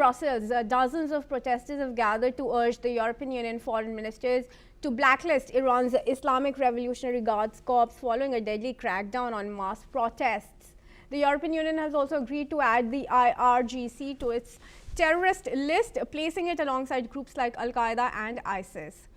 Brussels, dozens of protesters have gathered to urge the European Union foreign ministers to blacklist Iran's Islamic Revolutionary Guards Corps following a deadly crackdown on mass protests. The European Union has also agreed to add the IRGC to its terrorist list, placing it alongside groups like Al-Qaeda and ISIS.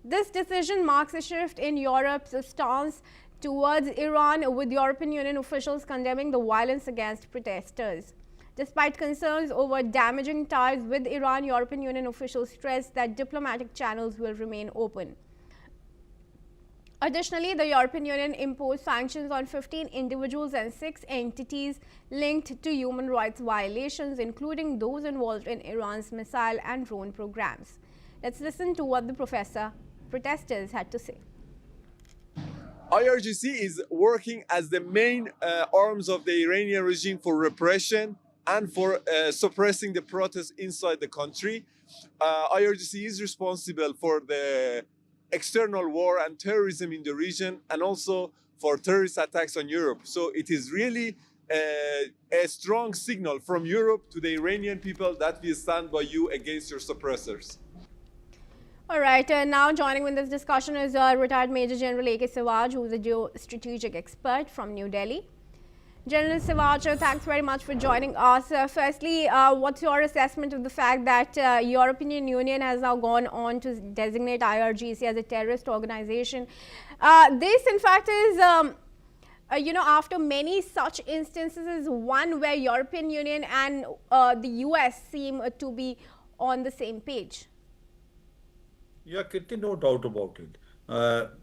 This decision marks a shift in Europe's stance towards Iran, with European Union officials condemning the violence against protesters. Despite concerns over damaging ties with Iran, European Union officials stressed that diplomatic channels will remain open. Additionally, the European Union imposed sanctions on 15 individuals and 6 entities linked to human rights violations, including those involved in Iran's missile and drone programs. Let's listen to what the protesters had to say. IRGC is working as the main arms of the Iranian regime for repression and for suppressing the protests inside the country. IRGC is responsible for the external war and terrorism in the region, and also for terrorist attacks on Europe. So it is really a strong signal from Europe to the Iranian people that we stand by you against your suppressors. All right, now joining in this discussion is retired Major General A.K. Sawaj, who is a geostrategic expert from New Delhi. General Sawaj, thanks very much for joining us. Firstly, what's your assessment of the fact that European Union has now gone on to designate IRGC as a terrorist organization? This, in fact, is after many such instances, is one where European Union and the US seem to be on the same page. Yeah, Kirti, no doubt about it.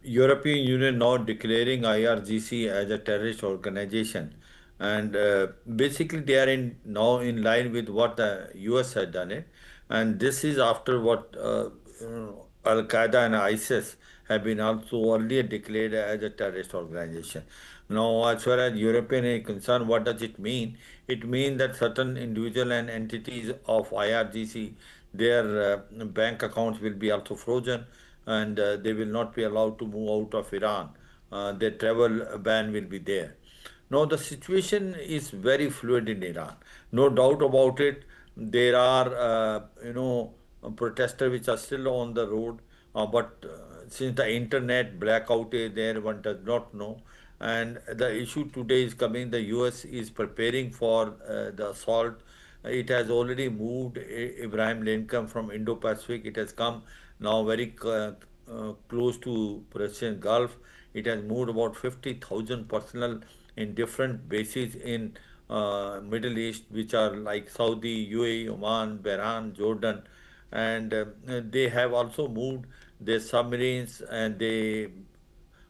European Union now declaring IRGC as a terrorist organization, and basically they are now in line with what the US had done it, and this is after what Al-Qaeda and ISIS have been also earlier declared as a terrorist organization. Now, as far as European is concerned, what does it mean? It means that certain individual and entities of IRGC, their bank accounts will be also frozen, and they will not be allowed to move out of Iran. Their travel ban will be there. Now, the situation is very fluid in Iran. No doubt about it. There are, protesters which are still on the road, but since the internet blackout is there, one does not know. And the issue today is coming, the US is preparing for the assault. It has already moved Ibrahim Lincoln from Indo-Pacific. It has come now very close to Persian Gulf. It has moved about 50,000 personnel in different bases in Middle East, which are like Saudi, UAE, Oman, Bahrain, Jordan. And they have also moved their submarines, and they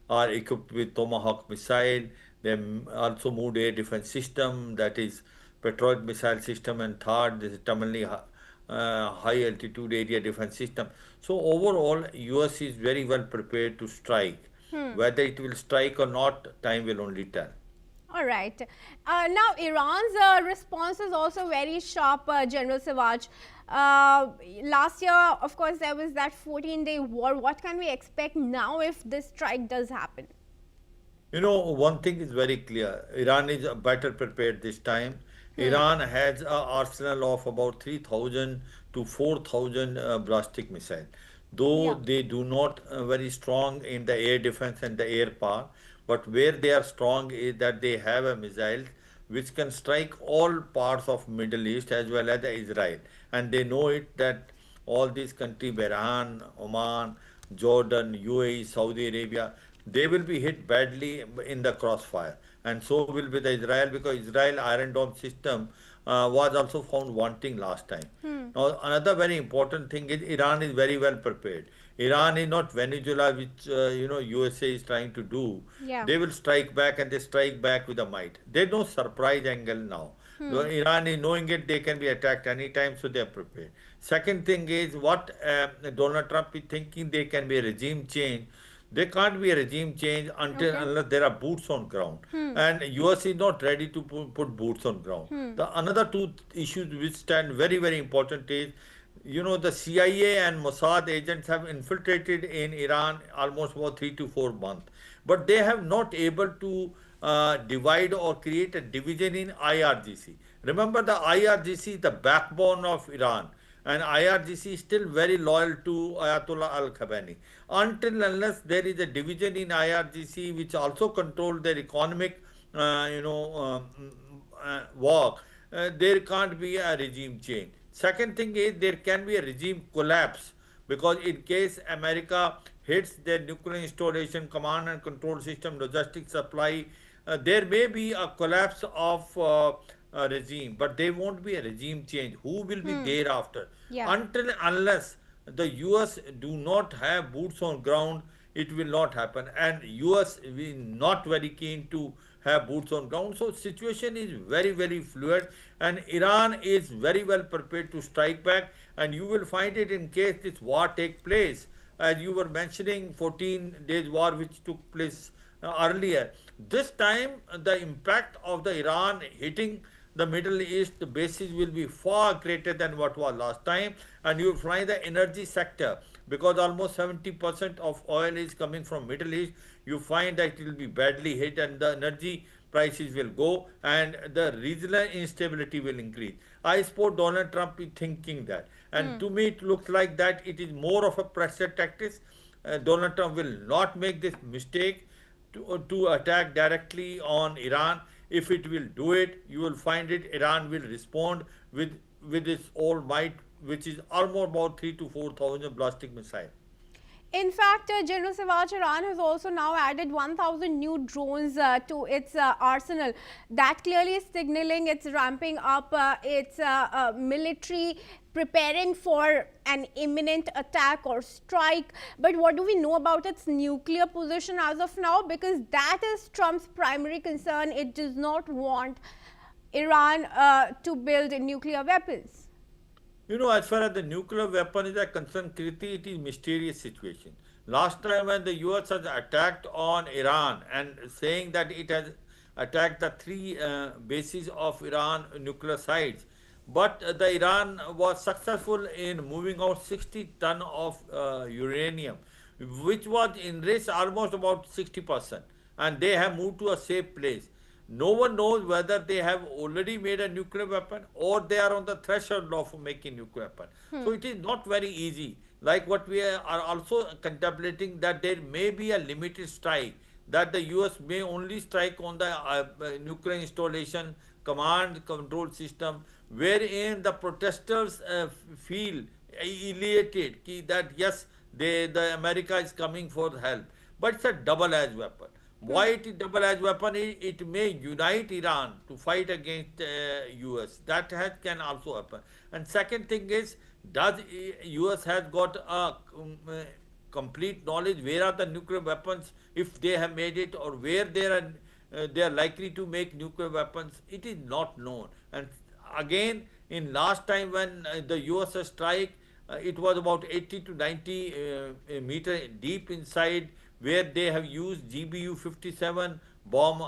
are equipped with Tomahawk missile. They also moved air defense system, that is Patriot missile system, and third, this is Tamil high altitude area defense system. So overall, US is very well prepared to strike. Whether it will strike or not, time will only tell. All right. Now, Iran's response is also very sharp, General Sawaj. Last year, of course, there was that 14-day war. What can we expect now if this strike does happen? One thing is very clear. Iran is better prepared this time. Iran has an arsenal of about 3,000 to 4,000 ballistic missiles. Though they do not very strong in the air defense and the air power, but where they are strong is that they have a missile which can strike all parts of Middle East as well as Israel. And they know it that all these countries, Bahrain, Oman, Jordan, UAE, Saudi Arabia, they will be hit badly in the crossfire. And so will be the Israel, because Israel Iron Dome system was also found wanting last time. Now, another very important thing is Iran is very well prepared. Iran is not Venezuela, which USA is trying to do. They will strike back, and they strike back with a might. There's no surprise angle now. Iran is knowing it, they can be attacked anytime, so they are prepared. Second thing is what Donald Trump is thinking, there can be a regime change. There can't be a regime change unless there are boots on ground. And US is not ready to put boots on ground. The another two issues which stand very, very important is, the CIA and Mossad agents have infiltrated in Iran almost about 3 to 4 months. But they have not able to divide or create a division in IRGC. Remember, the IRGC is the backbone of Iran, and IRGC is still very loyal to Ayatollah Al Khamenei. Until unless there is a division in IRGC which also control their economic, work, there can't be a regime change. Second thing is there can be a regime collapse because in case America hits their nuclear installation, command and control system, logistics supply, there may be a collapse of a regime, but there won't be a regime change. Who will be thereafter? Yeah. Until unless the US do not have boots on ground, it will not happen. And US is not very keen to have boots on ground. So situation is very, very fluid, and Iran is very well prepared to strike back. And you will find it in case this war take place, as you were mentioning, 14 days war which took place earlier. This time, the impact of the Iran hitting the Middle East, the basis will be far greater than what was last time, and you will find the energy sector, because almost 70% of oil is coming from Middle East. You find that it will be badly hit, and the energy prices will go, and the regional instability will increase. I suppose Donald Trump is thinking that, and to me it looks like that it is more of a pressure tactics. Donald Trump will not make this mistake to attack directly on Iran. If it will do it, you will find it Iran will respond with its all might, which is almost about 3 to 4,000 ballistic missiles. In fact, General Sawaj, Iran has also now added 1,000 new drones to its arsenal. That clearly is signaling it's ramping up its military, preparing for an imminent attack or strike. But what do we know about its nuclear position as of now? Because that is Trump's primary concern. It does not want Iran to build nuclear weapons. As far as the nuclear weapon is concerned, Kriti, it is mysterious situation. Last time when the US has attacked on Iran and saying that it has attacked the three bases of Iran nuclear sites, but the Iran was successful in moving out 60 ton of uranium, which was enriched almost about 60%, and they have moved to a safe place. No one knows whether they have already made a nuclear weapon or they are on the threshold of making nuclear weapon. So it is not very easy. Like what we are also contemplating, that there may be a limited strike, that the US may only strike on the nuclear installation, command control system, wherein the protesters feel elated that yes, the America is coming for help. But it's a double-edged weapon. Why it is double-edged weapon? It may unite Iran to fight against US. That can also happen. And second thing is, does US has got a complete knowledge where are the nuclear weapons, if they have made it, or where they are likely to make nuclear weapons? It is not known. And again, in last time when the US strike, it was about 80 to 90 meter deep inside, where they have used GBU 57 bomb,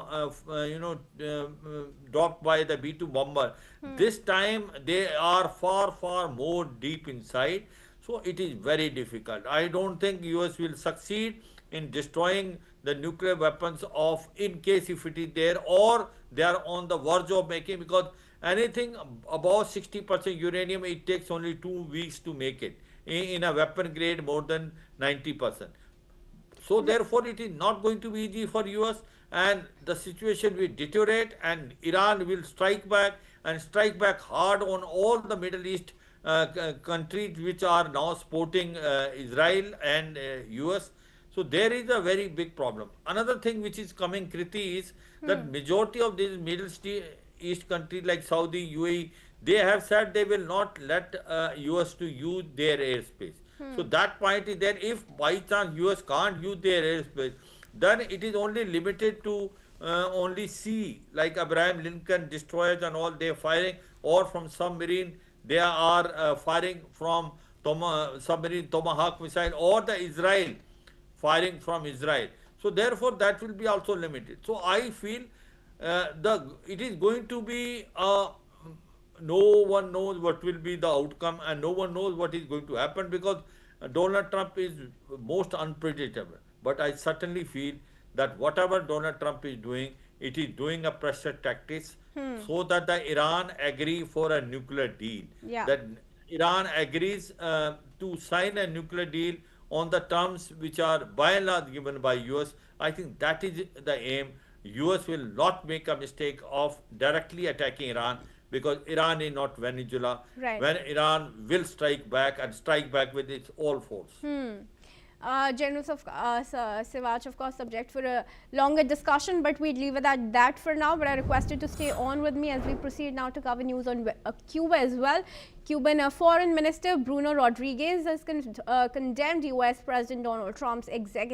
dropped by the B 2 bomber. This time they are far, far more deep inside. So it is very difficult. I don't think US will succeed in destroying the nuclear weapons of, in case if it is there, or they are on the verge of making, because anything above 60% uranium, it takes only 2 weeks to make it. In a weapon grade, more than 90%. So therefore, it is not going to be easy for US, and the situation will deteriorate, and Iran will strike back, and strike back hard on all the Middle East countries which are now supporting Israel and US. So there is a very big problem. Another thing which is coming, Kriti, is that majority of these Middle East countries like Saudi, UAE, they have said they will not let US to use their airspace. So that point is there. If by chance US can't use their airspace, then it is only limited to only sea, like Abraham Lincoln destroyers and all they are firing, or from submarine they are firing from submarine Tomahawk missile, or the Israel firing from Israel. So therefore that will be also limited. So I feel it is going to be no one knows what will be the outcome, and no one knows what is going to happen, because Donald Trump is most unpredictable. But I certainly feel that whatever Donald Trump is doing, it is doing a pressure tactics so that the Iran agree for a nuclear deal. Yeah. That Iran agrees to sign a nuclear deal on the terms which are by and large given by US. I think that is the aim. US will not make a mistake of directly attacking Iran because Iran is not Venezuela. Right. When Iran will strike back and strike back with its all force. General Sivaj, of course, subject for a longer discussion, but we'd leave it at that for now. But I request you to stay on with me as we proceed now to cover news on Cuba as well. Cuban Foreign Minister Bruno Rodriguez has condemned US President Donald Trump's executive